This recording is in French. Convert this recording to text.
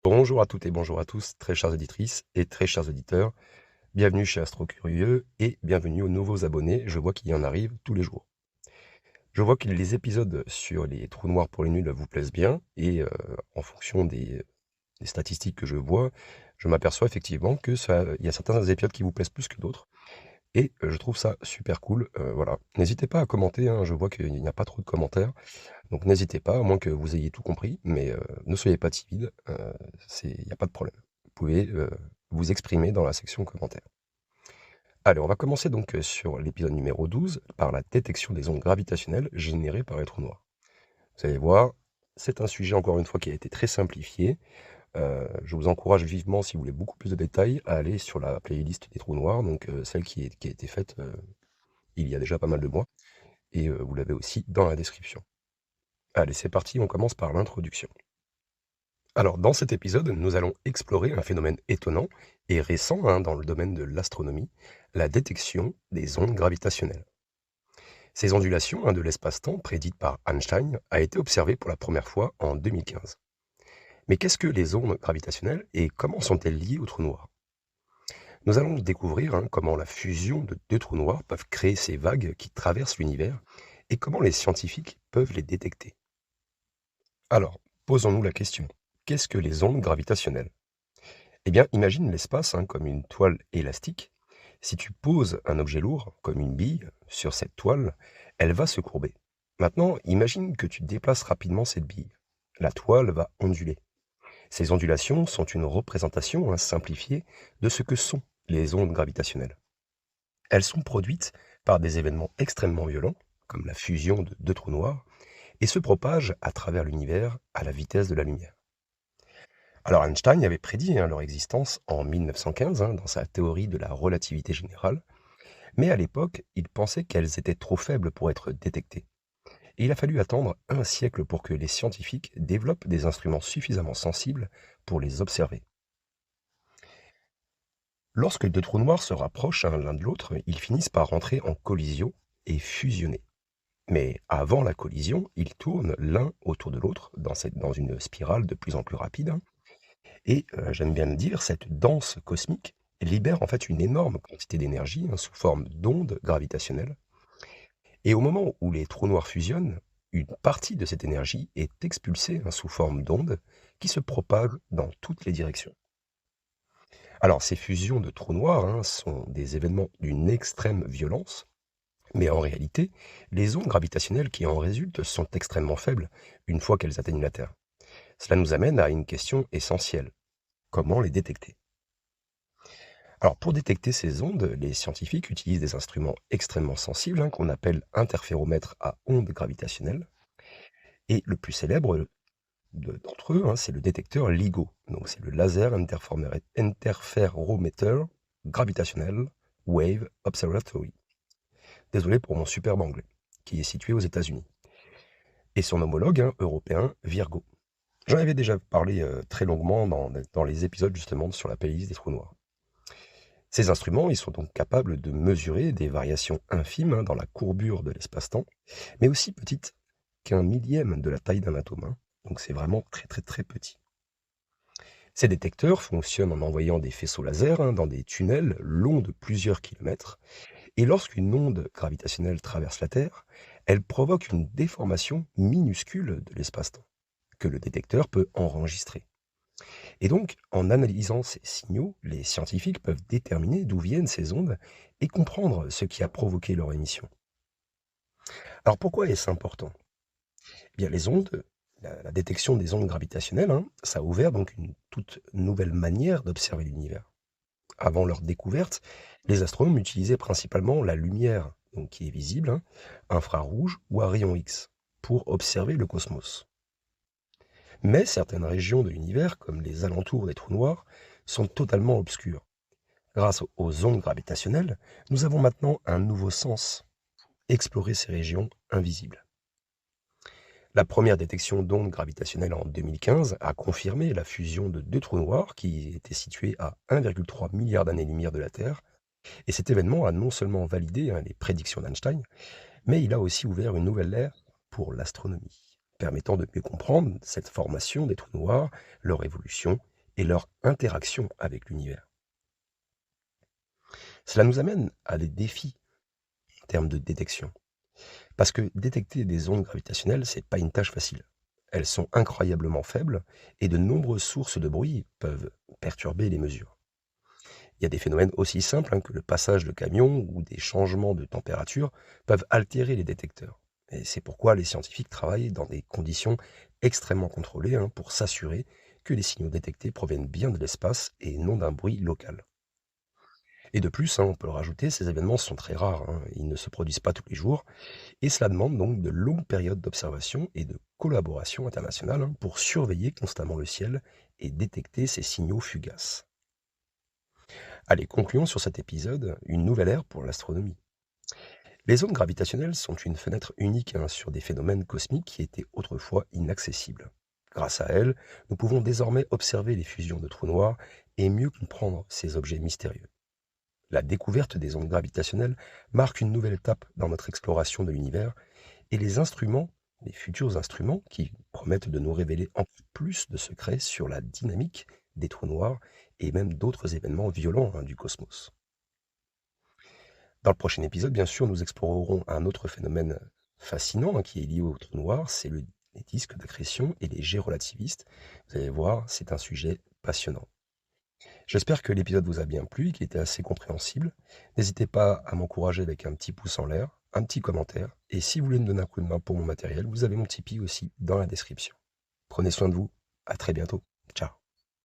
Bonjour à toutes et bonjour à tous, très chères auditrices et très chers auditeurs. Bienvenue chez Astro Curieux et bienvenue aux nouveaux abonnés. Je vois qu'il y en arrive tous les jours. Je vois que les épisodes sur les trous noirs pour les nuls vous plaisent bien et en fonction des statistiques que je vois, je m'aperçois effectivement que il y a certains épisodes qui vous plaisent plus que d'autres et je trouve ça super cool. Voilà. N'hésitez pas à commenter, hein, je vois qu'il n'y a pas trop de commentaires. Donc n'hésitez pas, à moins que vous ayez tout compris, mais ne soyez pas timide, il n'y a pas de problème. Vous pouvez vous exprimer dans la section commentaires. Allez, on va commencer donc sur l'épisode numéro 12 par la détection des ondes gravitationnelles générées par les trous noirs. Vous allez voir, c'est un sujet encore une fois qui a été très simplifié. Je vous encourage vivement, si vous voulez beaucoup plus de détails, à aller sur la playlist des trous noirs, donc celle qui a été faite il y a déjà pas mal de mois, et vous l'avez aussi dans la description. Allez, c'est parti, on commence par l'introduction. Alors, dans cet épisode, nous allons explorer un phénomène étonnant et récent dans le domaine de l'astronomie, la détection des ondes gravitationnelles. Ces ondulations de l'espace-temps prédites par Einstein a été observées pour la première fois en 2015. Mais qu'est-ce que les ondes gravitationnelles et comment sont-elles liées aux trous noirs? Nous allons découvrir comment la fusion de deux trous noirs peuvent créer ces vagues qui traversent l'univers et comment les scientifiques peuvent les détecter. Alors, posons-nous la question, qu'est-ce que les ondes gravitationnelles? Eh bien, imagine l'espace comme une toile élastique. Si tu poses un objet lourd, comme une bille, sur cette toile, elle va se courber. Maintenant, imagine que tu déplaces rapidement cette bille. La toile va onduler. Ces ondulations sont une représentation simplifiée de ce que sont les ondes gravitationnelles. Elles sont produites par des événements extrêmement violents, comme la fusion de deux trous noirs, et se propagent à travers l'univers à la vitesse de la lumière. Alors Einstein avait prédit leur existence en 1915 dans sa théorie de la relativité générale, mais à l'époque, il pensait qu'elles étaient trop faibles pour être détectées. Et il a fallu attendre un siècle pour que les scientifiques développent des instruments suffisamment sensibles pour les observer. Lorsque deux trous noirs se rapprochent l'un de l'autre, ils finissent par rentrer en collision et fusionner. Mais avant la collision, ils tournent l'un autour de l'autre dans une spirale de plus en plus rapide. Et j'aime bien le dire, cette danse cosmique libère en fait une énorme quantité d'énergie sous forme d'ondes gravitationnelles. Et au moment où les trous noirs fusionnent, une partie de cette énergie est expulsée sous forme d'ondes qui se propagent dans toutes les directions. Alors ces fusions de trous noirs sont des événements d'une extrême violence, mais en réalité, les ondes gravitationnelles qui en résultent sont extrêmement faibles une fois qu'elles atteignent la Terre. Cela nous amène à une question essentielle. Comment les détecter? Alors pour détecter ces ondes, les scientifiques utilisent des instruments extrêmement sensibles qu'on appelle interféromètres à ondes gravitationnelles. Et le plus célèbre d'entre eux, c'est le détecteur LIGO. Donc c'est le Laser Interferometer Gravitational Wave Observatory. Désolé pour mon superbe anglais, qui est situé aux États-Unis. Et son homologue européen, Virgo. J'en avais déjà parlé très longuement dans les épisodes justement sur la playlist des trous noirs. Ces instruments, ils sont donc capables de mesurer des variations infimes dans la courbure de l'espace-temps, mais aussi petites qu'un millième de la taille d'un atome. Donc c'est vraiment très très très petit. Ces détecteurs fonctionnent en envoyant des faisceaux laser dans des tunnels longs de plusieurs kilomètres, et lorsqu'une onde gravitationnelle traverse la Terre, elle provoque une déformation minuscule de l'espace-temps, que le détecteur peut enregistrer. Et donc, en analysant ces signaux, les scientifiques peuvent déterminer d'où viennent ces ondes et comprendre ce qui a provoqué leur émission. Alors pourquoi est-ce important? Eh bien, les ondes, la détection des ondes gravitationnelles, ça a ouvert donc une toute nouvelle manière d'observer l'univers. Avant leur découverte, les astronomes utilisaient principalement la lumière, donc qui est visible, infrarouge ou à rayon X, pour observer le cosmos. Mais certaines régions de l'univers, comme les alentours des trous noirs, sont totalement obscures. Grâce aux ondes gravitationnelles, nous avons maintenant un nouveau sens, explorer ces régions invisibles. La première détection d'ondes gravitationnelles en 2015 a confirmé la fusion de deux trous noirs qui étaient situés à 1,3 milliard d'années-lumière de la Terre. Et cet événement a non seulement validé les prédictions d'Einstein, mais il a aussi ouvert une nouvelle ère pour l'astronomie, permettant de mieux comprendre cette formation des trous noirs, leur évolution et leur interaction avec l'univers. Cela nous amène à des défis en termes de détection. Parce que détecter des ondes gravitationnelles, c'est pas une tâche facile. Elles sont incroyablement faibles et de nombreuses sources de bruit peuvent perturber les mesures. Il y a des phénomènes aussi simples que le passage de camions ou des changements de température peuvent altérer les détecteurs. Et c'est pourquoi les scientifiques travaillent dans des conditions extrêmement contrôlées pour s'assurer que les signaux détectés proviennent bien de l'espace et non d'un bruit local. Et de plus, on peut le rajouter, ces événements sont très rares, ils ne se produisent pas tous les jours, et cela demande donc de longues périodes d'observation et de collaboration internationale pour surveiller constamment le ciel et détecter ces signaux fugaces. Allez, concluons sur cet épisode, une nouvelle ère pour l'astronomie. Les ondes gravitationnelles sont une fenêtre unique sur des phénomènes cosmiques qui étaient autrefois inaccessibles. Grâce à elles, nous pouvons désormais observer les fusions de trous noirs et mieux comprendre ces objets mystérieux. La découverte des ondes gravitationnelles marque une nouvelle étape dans notre exploration de l'univers et les futurs instruments qui promettent de nous révéler encore plus de secrets sur la dynamique des trous noirs et même d'autres événements violents du cosmos. Dans le prochain épisode, bien sûr, nous explorerons un autre phénomène fascinant qui est lié aux trous noirs, c'est les disques d'accrétion et les jets relativistes. Vous allez voir, c'est un sujet passionnant. J'espère que l'épisode vous a bien plu, qu'il était assez compréhensible. N'hésitez pas à m'encourager avec un petit pouce en l'air, un petit commentaire, et si vous voulez me donner un coup de main pour mon matériel, vous avez mon Tipeee aussi dans la description. Prenez soin de vous, à très bientôt. Ciao.